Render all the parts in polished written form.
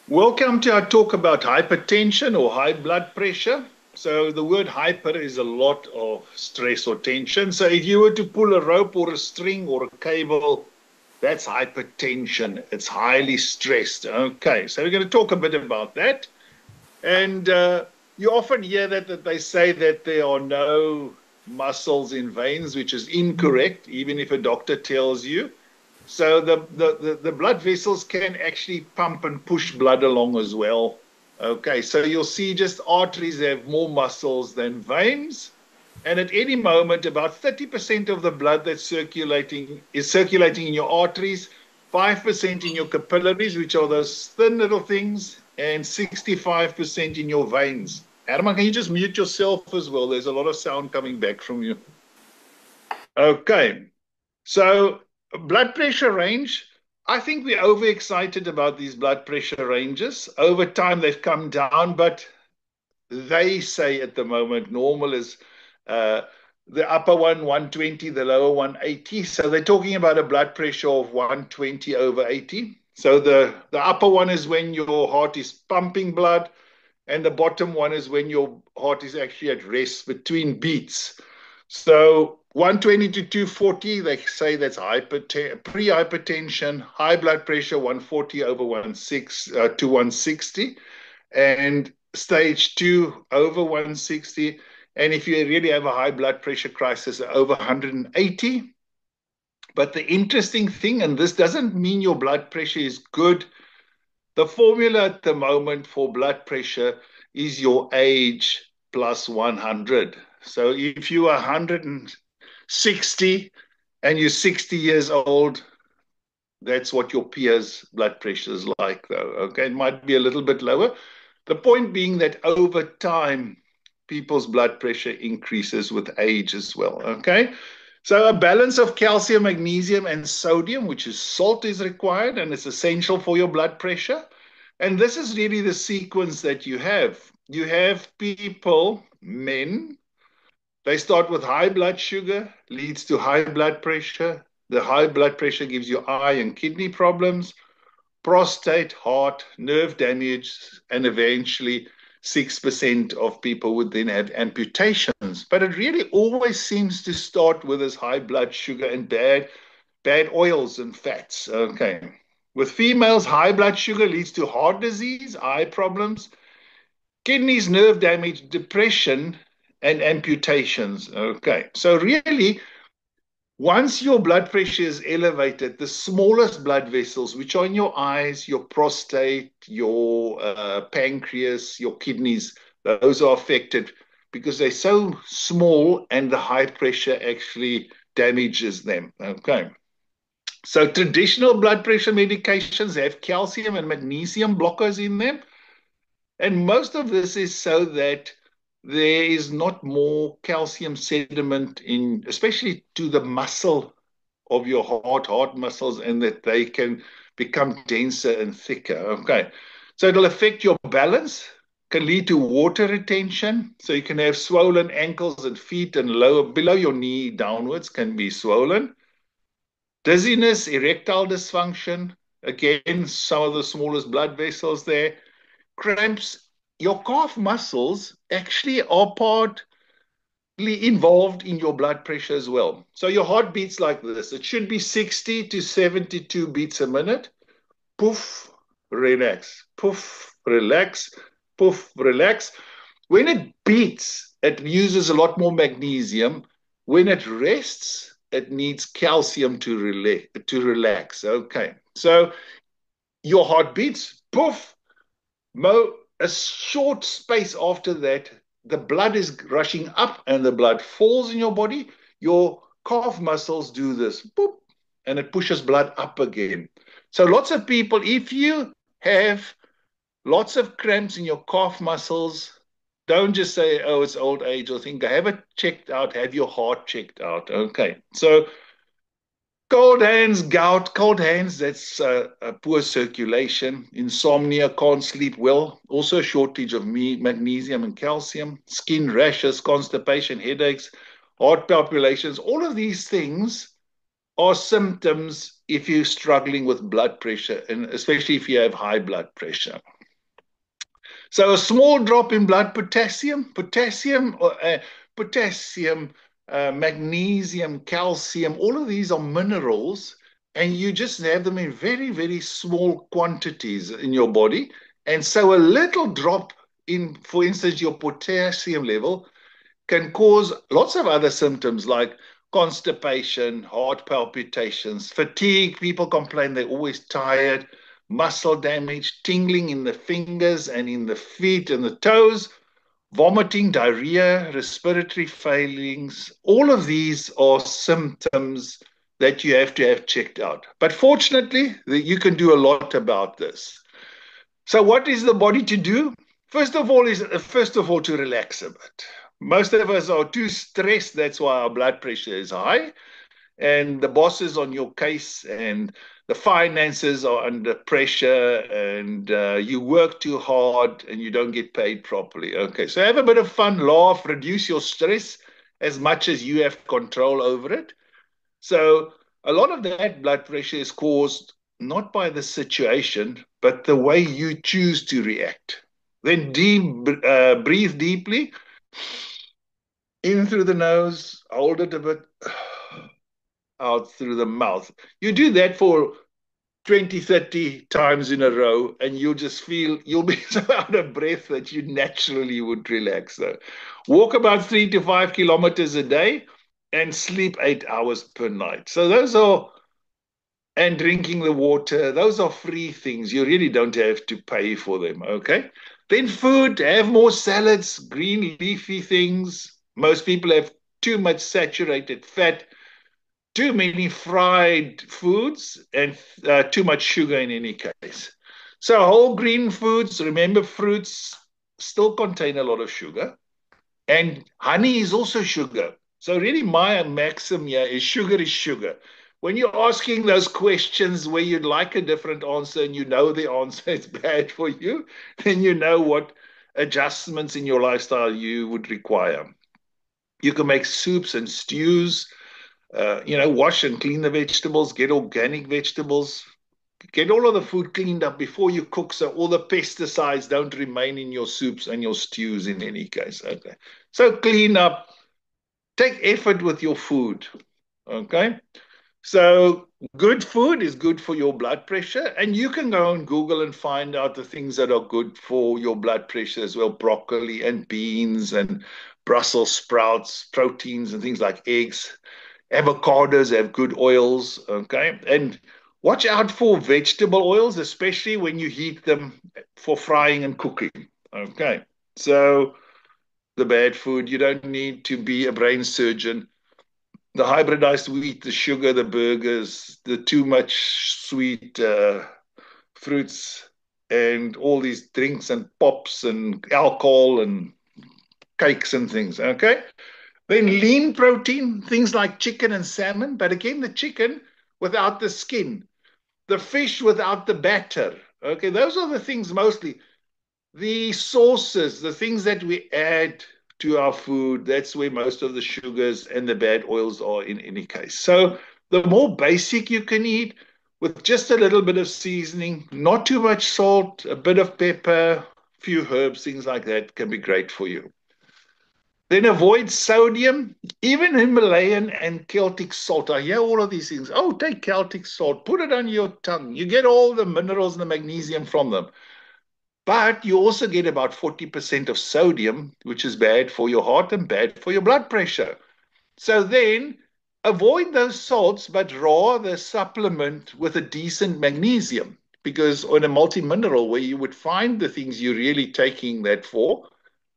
Welcome to our talk about hypertension or high blood pressure. So, the word hyper is a lot of stress or tension. So, if you were to pull a rope or a string or a cable, that's hypertension. It's highly stressed. Okay, so we're going to talk a bit about that. And you often hear that they say that there are no muscles in veins, which is incorrect, even if a doctor tells you. So the blood vessels can actually pump and push blood along as well. Okay, so you'll see just arteries have more muscles than veins. And at any moment, about 30% of the blood that's circulating is circulating in your arteries, 5% in your capillaries, which are those thin little things, and 65% in your veins. Adam, can you just mute yourself as well? There's a lot of sound coming back from you. Okay, so blood pressure range. I think we're overexcited about these blood pressure ranges. Over time, they've come down, but they say at the moment normal is uh, the upper one 120, the lower one 80. So they're talking about a blood pressure of 120 over 80. So the upper one is when your heart is pumping blood, and the bottom one is when your heart is actually at rest between beats. So 120 to 240, they say that's pre-hypertension, high blood pressure 140 over to 160, and stage 2 over 160. And if you really have a high blood pressure crisis, over 180. But the interesting thing, and this doesn't mean your blood pressure is good, the formula at the moment for blood pressure is your age plus 100. So if you are 160 and you're 60 years old, that's what your peers' blood pressure is like, though. Okay, it might be a little bit lower. The point being that over time, people's blood pressure increases with age as well. Okay, so a balance of calcium, magnesium, and sodium, which is salt, is required and it's essential for your blood pressure. And this is really the sequence that you have. You have people, men, they start with high blood sugar, leads to high blood pressure. The high blood pressure gives you eye and kidney problems, prostate, heart, nerve damage, and eventually 6% of people would then have amputations. But it really always seems to start with this high blood sugar and bad oils and fats. Okay. With females, high blood sugar leads to heart disease, eye problems, kidneys, nerve damage, depression, and amputations. Okay. So, really, once your blood pressure is elevated, the smallest blood vessels, which are in your eyes, your prostate, your pancreas, your kidneys, those are affected because they're so small and the high pressure actually damages them. Okay. So traditional blood pressure medications have calcium and magnesium blockers in them. And most of this is so that there is not more calcium sediment in, especially to the muscle of your heart muscles, and that they can become denser and thicker. Okay. So it'll affect your balance, can lead to water retention. So you can have swollen ankles and feet, and below your knee downwards can be swollen. Dizziness, erectile dysfunction, again, some of the smallest blood vessels there. Cramps, your calf muscles actually are partly involved in your blood pressure as well. So your heart beats like this. It should be 60 to 72 beats a minute. Poof, relax. Poof, relax. Poof, relax. When it beats, it uses a lot more magnesium. When it rests, it needs calcium to relax. Okay. So your heart beats, poof, a short space after that, the blood is rushing up and the blood falls in your body. Your calf muscles do this, boop, and it pushes blood up again. So, lots of people, if you have lots of cramps in your calf muscles, don't just say, oh, it's old age, or think, have it checked out, have your heart checked out. Okay. So, cold hands, gout, cold hands, that's a poor circulation, insomnia, can't sleep well, also shortage of magnesium and calcium, skin rashes, constipation, headaches, heart palpitations. All of these things are symptoms if you're struggling with blood pressure, and especially if you have high blood pressure. So a small drop in blood potassium, magnesium, calcium, all of these are minerals, and you just have them in very, very small quantities in your body. And so a little drop in, for instance, your potassium level can cause lots of other symptoms like constipation, heart palpitations, fatigue. People complain they're always tired, muscle damage, tingling in the fingers and in the feet and the toes, vomiting, diarrhea, respiratory failings. All of these are symptoms that you have to have checked out. But fortunately, you can do a lot about this. So, what is the body to do? First of all to relax a bit. Most of us are too stressed. That's why our blood pressure is high, and the boss is on your case, and the finances are under pressure, and you work too hard, and you don't get paid properly. Okay, so have a bit of fun, laugh, reduce your stress as much as you have control over it. So a lot of that blood pressure is caused not by the situation, but the way you choose to react. Then breathe deeply in through the nose, hold it a bit out through the mouth. You do that for 20, 30 times in a row, and you'll just feel you'll be so out of breath that you naturally would relax. So, walk about 3 to 5 kilometers a day and sleep 8 hours per night. So, and drinking the water, those are free things. You really don't have to pay for them. Okay. Then, food, have more salads, green leafy things. Most people have too much saturated fat, too many fried foods, and too much sugar in any case. So, whole green foods, remember, fruits still contain a lot of sugar, and honey is also sugar. So, really, my maxim here is sugar is sugar. When you're asking those questions where you'd like a different answer and you know the answer is bad for you, then you know what adjustments in your lifestyle you would require. You can make soups and stews, wash and clean the vegetables, get organic vegetables, get all of the food cleaned up before you cook so all the pesticides don't remain in your soups and your stews in any case. Okay. So clean up, take effort with your food. Okay. So good food is good for your blood pressure, and you can go on Google and find out the things that are good for your blood pressure as well: broccoli and beans and Brussels sprouts, proteins and things like eggs. Avocados have good oils, okay? And watch out for vegetable oils, especially when you heat them for frying and cooking, okay? So the bad food, you don't need to be a brain surgeon. The hybridized wheat, the sugar, the burgers, the too much sweet fruits, and all these drinks and pops and alcohol and cakes and things, okay? Then lean protein, things like chicken and salmon, but again, the chicken without the skin, the fish without the batter. Okay, those are the things mostly. The sauces, the things that we add to our food, that's where most of the sugars and the bad oils are in any case. So the more basic you can eat with just a little bit of seasoning, not too much salt, a bit of pepper, few herbs, things like that can be great for you. Then avoid sodium, even Himalayan and Celtic salt. I hear all of these things. Oh, take Celtic salt, put it on your tongue. You get all the minerals and the magnesium from them. But you also get about 40% of sodium, which is bad for your heart and bad for your blood pressure. So then avoid those salts, but rather supplement with a decent magnesium. Because on a multi-mineral, where you would find the things you're really taking that for,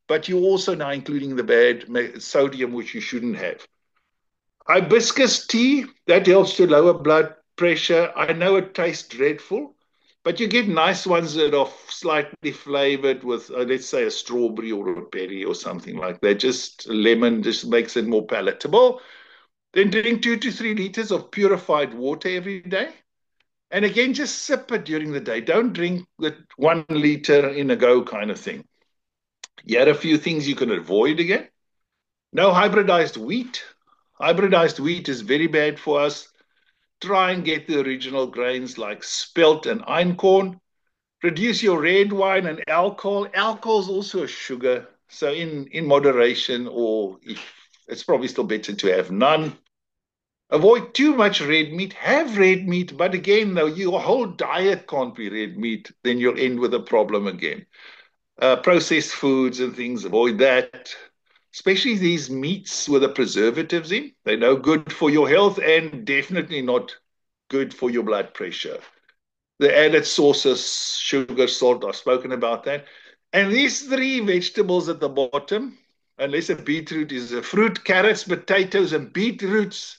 but you're also now including the bad sodium, which you shouldn't have. Hibiscus tea, that helps to lower blood pressure. I know it tastes dreadful, but you get nice ones that are slightly flavored with, let's say, a strawberry or a berry or something like that. Just lemon just makes it more palatable. Then drink 2 to 3 liters of purified water every day. And again, just sip it during the day. Don't drink the 1 liter in a go kind of thing. Here are a few things you can avoid again. No hybridized wheat. Hybridized wheat is very bad for us. Try and get the original grains like spelt and einkorn. Reduce your red wine and alcohol. Alcohol is also a sugar. So in moderation, or if it's probably still better to have none. Avoid too much red meat. Have red meat, but again, though, your whole diet can't be red meat. Then you'll end with a problem again. Processed foods and things, avoid that. Especially these meats with the preservatives in. They're no good for your health and definitely not good for your blood pressure. The added sauces, sugar, salt, I've spoken about that. And these three vegetables at the bottom, unless a beetroot is a fruit, carrots, potatoes, and beetroots,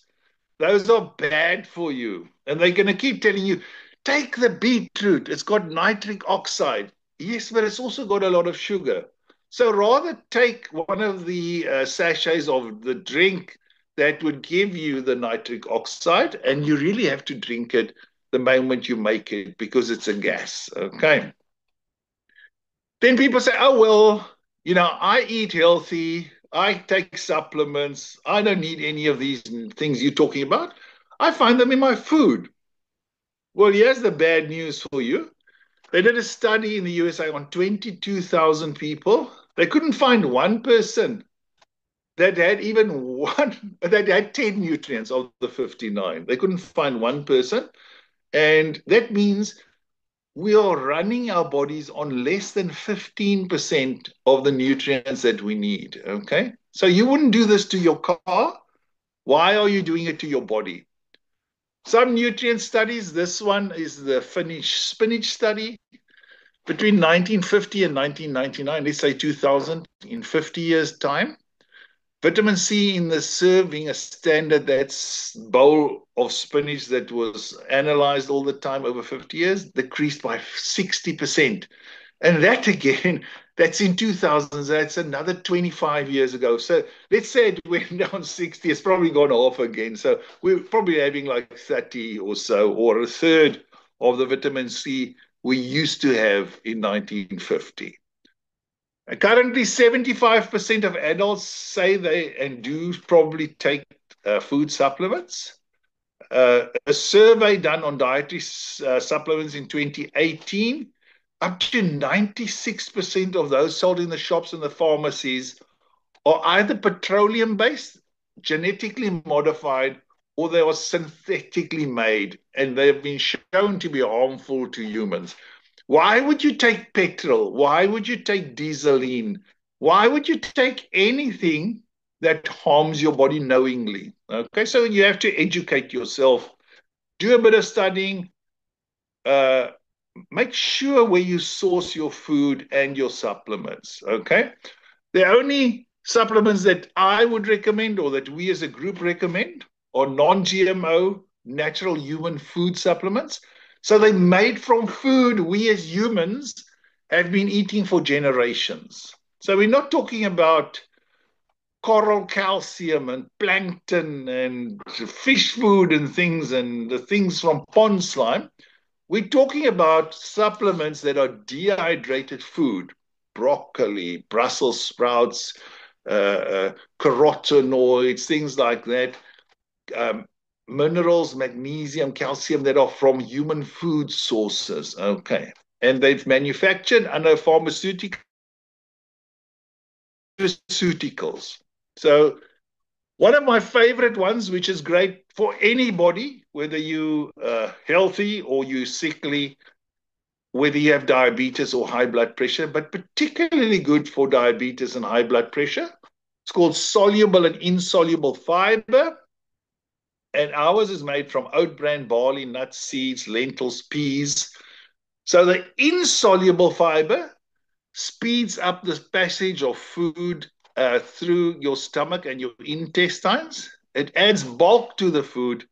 those are bad for you. And they're going to keep telling you, take the beetroot. It's got nitric oxide. Yes, but it's also got a lot of sugar. So rather take one of the sachets of the drink that would give you the nitric oxide, and you really have to drink it the moment you make it because it's a gas. Okay. Then people say, oh, well, I eat healthy. I take supplements. I don't need any of these things you're talking about. I find them in my food. Well, here's the bad news for you. They did a study in the USA on 22,000 people. They couldn't find one person that had even one, that had 10 nutrients of the 59. They couldn't find one person. And that means we are running our bodies on less than 15% of the nutrients that we need. Okay. So you wouldn't do this to your car. Why are you doing it to your body? Some nutrient studies, this one is the Finnish spinach study. Between 1950 and 1999, let's say 2000, in 50 years' time, vitamin C in the serving, a standard that's bowl of spinach that was analyzed all the time over 50 years, decreased by 60%. And that again, that's in 2000s. That's another 25 years ago. So let's say it went down 60. It's probably gone off again. So we're probably having like 30 or so, or a third of the vitamin C we used to have in 1950. Currently, 75% of adults say they and do probably take food supplements. A survey done on dietary supplements in 2018, up to 96% of those sold in the shops and the pharmacies are either petroleum based, genetically modified, or they are synthetically made, and they have been shown to be harmful to humans. Why would you take petrol? Why would you take dieseline? Why would you take anything that harms your body knowingly? Okay, so you have to educate yourself, do a bit of studying, uh, make sure where you source your food and your supplements. Okay, the only supplements that I would recommend, or that we as a group recommend, are non-GMO, natural human food supplements. So they're made from food we as humans have been eating for generations. So we're not talking about coral calcium and plankton and fish food and the things from pond slime. We're talking about supplements that are dehydrated food, broccoli, Brussels sprouts, carotenoids, things like that, um, minerals, magnesium, calcium that are from human food sources. Okay. And they've manufactured under pharmaceuticals. So one of my favorite ones, which is great for anybody, whether you healthy or you sickly, whether you have diabetes or high blood pressure, but particularly good for diabetes and high blood pressure. It's called soluble and insoluble fiber. And ours is made from oat bran, barley, nuts, seeds, lentils, peas. So the insoluble fiber speeds up the passage of food through your stomach and your intestines. It adds bulk to the food.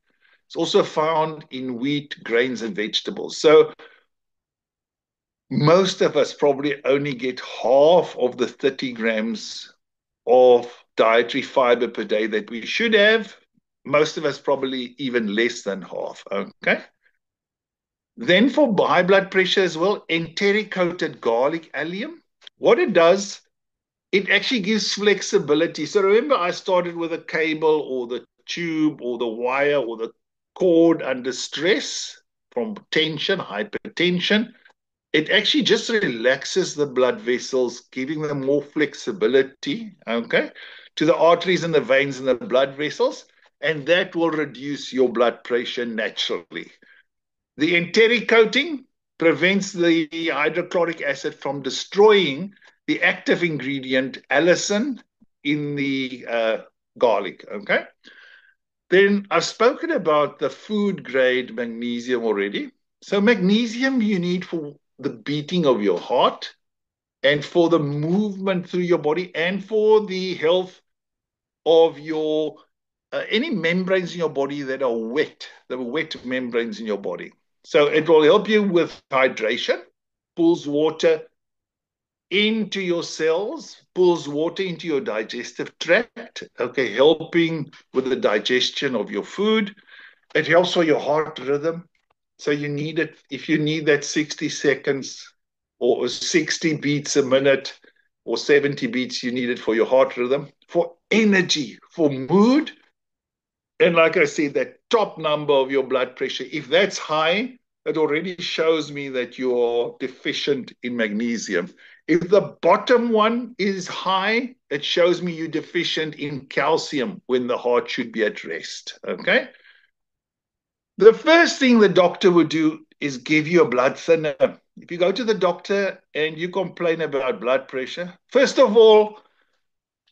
It's also found in wheat, grains, and vegetables. So most of us probably only get half of the 30 grams of dietary fiber per day that we should have. Most of us probably even less than half. Okay. Then for high blood pressure as well, enteric coated garlic allium. What it does, it actually gives flexibility. So remember, I started with a cable or the tube or the wire or the cord under stress from tension, hypertension. It actually just relaxes the blood vessels, giving them more flexibility, okay, to the arteries and the veins and the blood vessels, and that will reduce your blood pressure naturally. The enteric coating prevents the hydrochloric acid from destroying the active ingredient allicin in the garlic, okay? Then I've spoken about the food grade magnesium already. So, magnesium you need for the beating of your heart and for the movement through your body and for the health of your any membranes in your body that are wet, the wet membranes in your body. So, it will help you with hydration, pulls water into your cells, pulls water into your digestive tract, okay, helping with the digestion of your food. It helps for your heart rhythm. So you need it if you need that 60 seconds or 60 beats a minute or 70 beats, you need it for your heart rhythm, for energy, for mood. And like I said, that top number of your blood pressure, if that's high, it already shows me that you're deficient in magnesium. If the bottom one is high, it shows me you're deficient in calcium when the heart should be at rest. Okay. The first thing the doctor would do is give you a blood thinner. If you go to the doctor and you complain about blood pressure, first of all,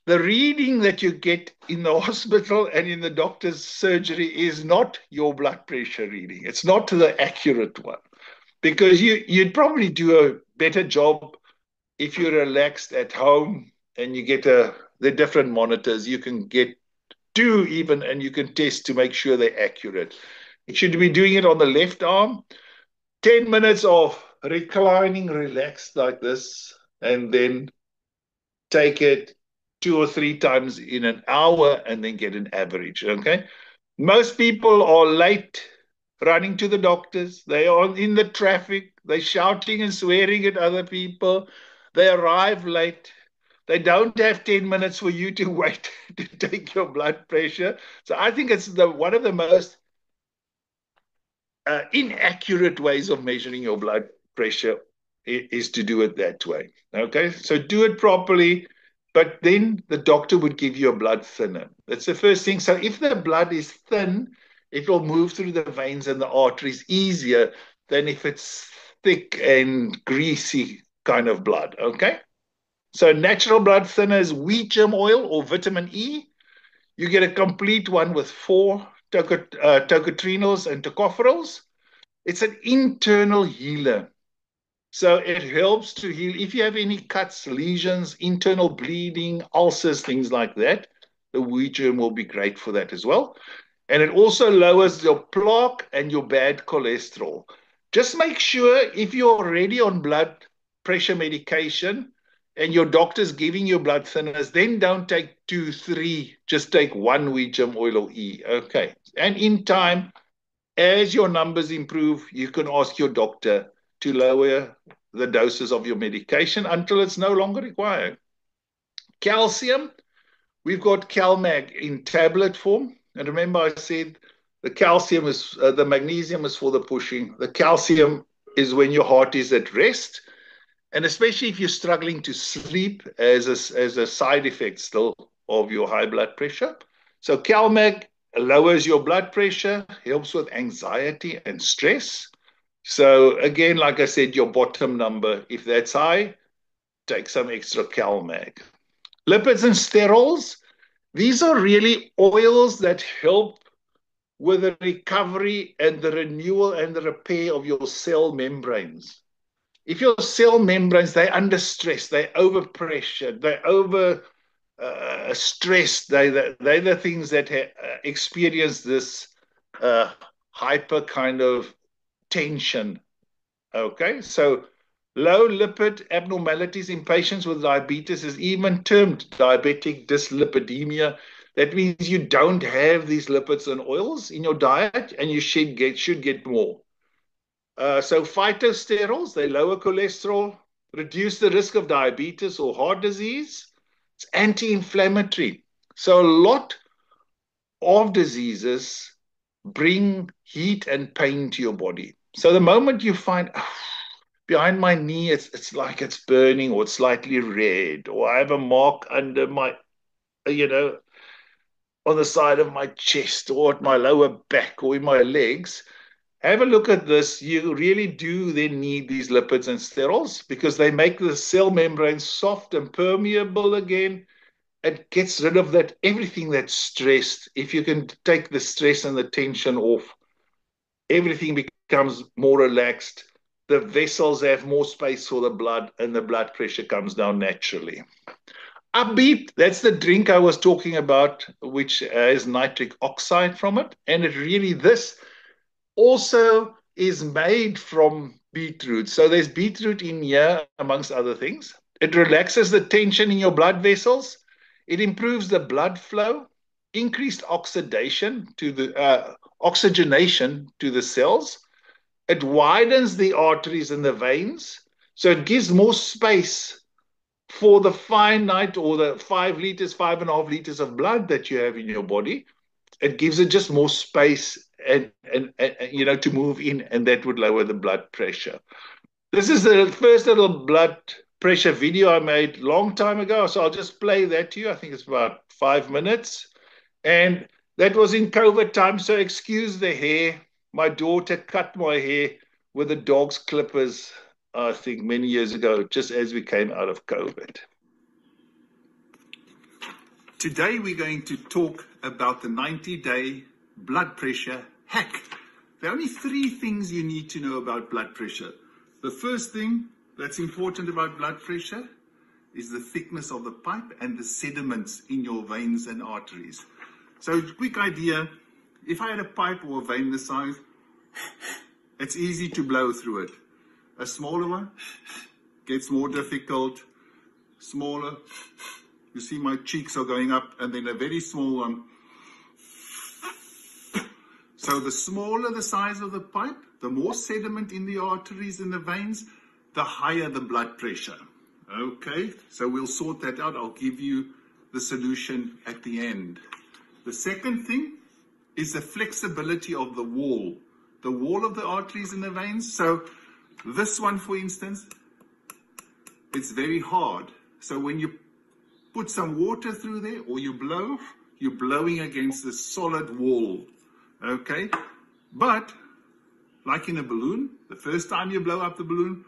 the reading that you get in the hospital and in the doctor's surgery is not your blood pressure reading. It's not the accurate one because you'd probably do a better job if you're relaxed at home and you get the different monitors. You can get two even and you can test to make sure they're accurate. You should be doing it on the left arm. 10 minutes of reclining, relaxed like this, and then take it 2 or 3 times in an hour and then get an average. Okay. Most people are late running to the doctors. They are in the traffic. They're shouting and swearing at other people. They arrive late. They don't have 10 minutes for you to wait to take your blood pressure. So I think it's one of the most inaccurate ways of measuring your blood pressure is to do it that way. Okay, so do it properly, but then the doctor would give you a blood thinner. That's the first thing. So if the blood is thin, it will move through the veins and the arteries easier than if it's thick and greasy kind of blood. Okay, so natural blood thinner is wheat germ oil or vitamin E. You get a complete one with four tocotrienols and tocopherols. It's an internal healer. So it helps to heal. If you have any cuts, lesions, internal bleeding, ulcers, things like that, the wheat germ will be great for that as well. And it also lowers your plaque and your bad cholesterol. Just make sure if you're already on blood pressure medication and your doctor's giving you blood thinners, then don't take two, three, just take one wheat germ oil or E. Okay. And in time, as your numbers improve, you can ask your doctor to lower the doses of your medication until it's no longer required. Calcium, we've got CalMag in tablet form. And remember, I said the magnesium is for the pushing. The calcium is when your heart is at rest. And especially if you're struggling to sleep as a side effect still of your high blood pressure. So CalMag lowers your blood pressure, helps with anxiety and stress. So again, like I said, your bottom number, if that's high, take some extra CalMag. Lipids and sterols, these are really oils that help with the recovery and the renewal and the repair of your cell membranes. If your cell membranes, they're under stress, they're overpressured, they're over stressed, they're the things that experience this hyper kind of tension. Okay, so low lipid abnormalities in patients with diabetes is even termed diabetic dyslipidemia. That means you don't have these lipids and oils in your diet, and you should get more. So phytosterols, they lower cholesterol, reduce the risk of diabetes or heart disease. It's anti-inflammatory. So a lot of diseases bring heat and pain to your body. So the moment you find, behind my knee, it's like it's burning or it's slightly red, or I have a mark under my, you know, on the side of my chest or at my lower back or in my legs. Have a look at this. You really do then need these lipids and sterols because they make the cell membrane soft and permeable again. It gets rid of that everything that's stressed. If you can take the stress and the tension off, everything becomes more relaxed. The vessels have more space for the blood, and the blood pressure comes down naturally. Upbeat, that's the drink I was talking about, which has nitric oxide from it. And it really, this also is made from beetroot. So there's beetroot in here, amongst other things. It relaxes the tension in your blood vessels. It improves the blood flow, increased oxidation to the oxygenation to the cells. It widens the arteries and the veins. So it gives more space for the finite or the 5 liters, 5.5 liters of blood that you have in your body. It gives it just more space and you know to move in, and that would lower the blood pressure. This is the first little blood pressure video I made long time ago, so I'll just play that to you. I think it's about 5 minutes, and that was in COVID time, so excuse the hair. My daughter cut my hair with the dog's clippers, I think many years ago, just as we came out of COVID. Today we're going to talk about the 90-day blood pressure hack. There are only 3 things you need to know about blood pressure. The first thing that's important about blood pressure is the thickness of the pipe and the sediments in your veins and arteries. So quick idea, if I had a pipe or a vein this size, it's easy to blow through it. A smaller one gets more difficult, smaller. You see my cheeks are going up, and then a very small one. So the smaller the size of the pipe, the more sediment in the arteries and the veins, the higher the blood pressure. Okay, so we'll sort that out. I'll give you the solution at the end. The second thing is the flexibility of the wall of the arteries and the veins. So this one, for instance, it's very hard. So when you put some water through there or you blow, you're blowing against the solid wall. Okay, but like in a balloon, the first time you blow up the balloon,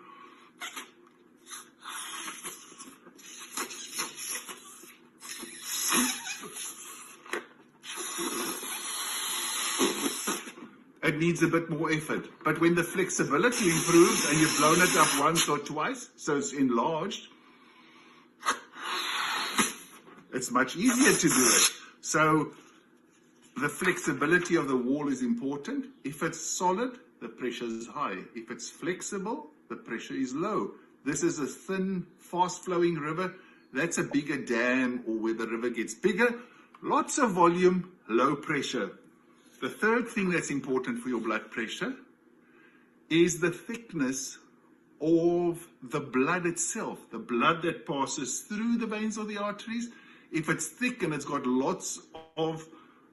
it needs a bit more effort. But when the flexibility improves and you've blown it up once or twice, so it's enlarged, it's much easier to do it. So the flexibility of the wall is important. If it's solid, the pressure is high. If it's flexible, the pressure is low. This is a thin, fast-flowing river. That's a bigger dam, or where the river gets bigger. Lots of volume, low pressure. The third thing that's important for your blood pressure is the thickness of the blood itself, the blood that passes through the veins or the arteries. If it's thick and it's got lots of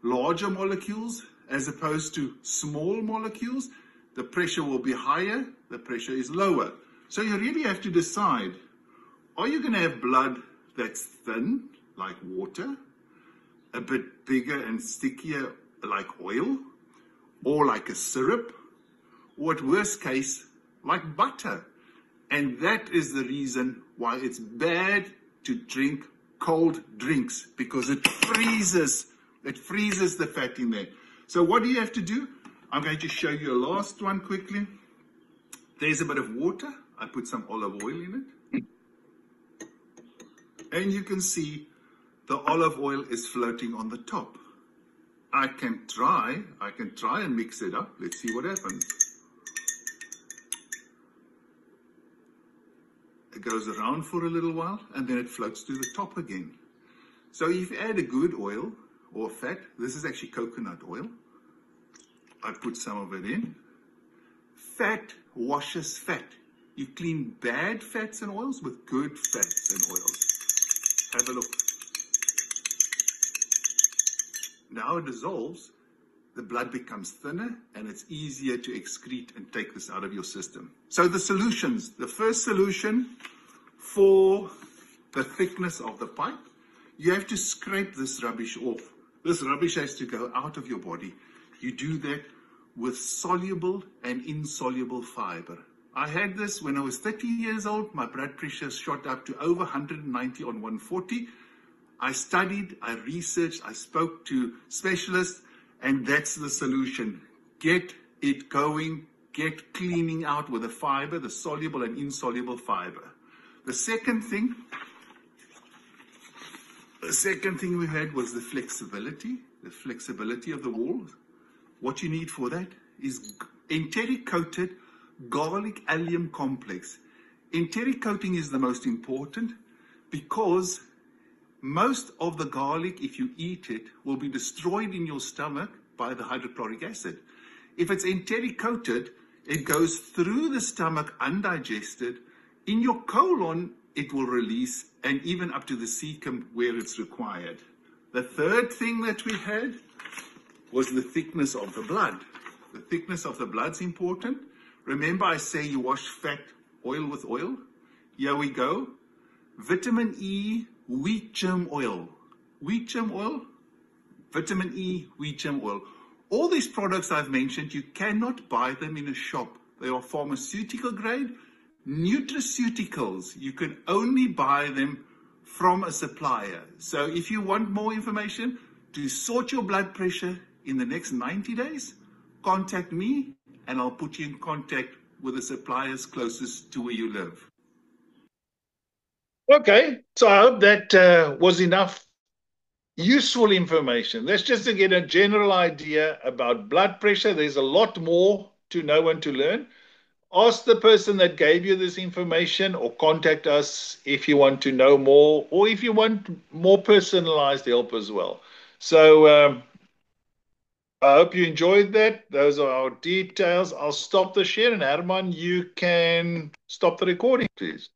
larger molecules as opposed to small molecules, the pressure will be higher, the pressure is lower. So you really have to decide, are you going to have blood that's thin, like water, a bit bigger and stickier, like oil, or like a syrup, or at worst case, like butter? And that is the reason why it's bad to drink cold drinks, because it freezes the fat in there. So what do you have to do? I'm going to show you a last one quickly. There's a bit of water. I put some olive oil in it. And you can see the olive oil is floating on the top. I can try and mix it up. Let's see what happens. It goes around for a little while and then it floats to the top again. So if you add a good oil or fat, this is actually coconut oil. I put some of it in. Fat washes fat. You clean bad fats and oils with good fats and oils. Have a look. Now it dissolves the blood becomes thinner and it's easier to excrete and take this out of your system. So the solutions, the first solution for the thickness of the pipe, you have to scrape this rubbish off. This rubbish has to go out of your body. You do that with soluble and insoluble fiber. I had this when I was 30 years old. My blood pressure shot up to over 190 on 140. I studied, I researched, I spoke to specialists, and that's the solution. Get it going, get cleaning out with the fiber, the soluble and insoluble fiber. The second thing we had was the flexibility of the walls. What you need for that is enteric-coated garlic allium complex. Enteric coating is the most important because most of the garlic, if you eat it, will be destroyed in your stomach by the hydrochloric acid. If it's enteric coated, it goes through the stomach undigested. In your colon, it will release, and even up to the cecum where it's required. The third thing that we had was the thickness of the blood. The thickness of the blood's important. Remember I say you wash fat oil with oil? Here we go. Vitamin E, wheat germ oil. Wheat germ oil, vitamin E, wheat germ oil. All these products I've mentioned, you cannot buy them in a shop. They are pharmaceutical grade. Nutraceuticals, you can only buy them from a supplier. So if you want more information to sort your blood pressure in the next 90 days, contact me and I'll put you in contact with the suppliers closest to where you live. Okay, so I hope that was enough useful information. That's just to get a general idea about blood pressure. There's a lot more to know and to learn. Ask the person that gave you this information or contact us if you want to know more or if you want more personalized help as well. So I hope you enjoyed that. Those are our details. I'll stop the share, and Herman, you can stop the recording, please.